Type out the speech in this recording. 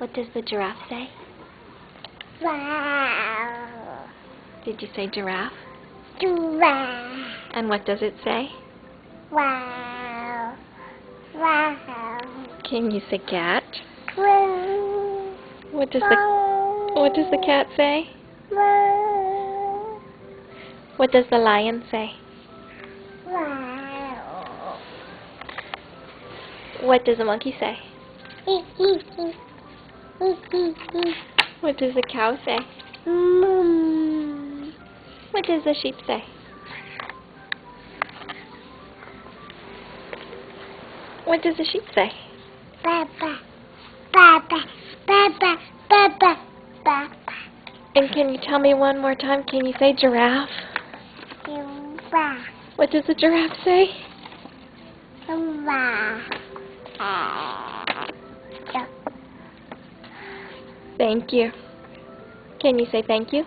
What does the giraffe say? Wow. Did you say giraffe? Giraffe. And what does it say? Wow. Wow. Can you say cat? Wow. What does the cat say? Wow. What does the lion say? Wow. What does the monkey say? What does the cow say? What does the sheep say? What does the sheep say? Baba. Baba. Baba. Baba. Baba. And can you tell me one more time? Can you say giraffe? Giraffe. What does the giraffe say? Giraffe. Thank you. Can you say thank you?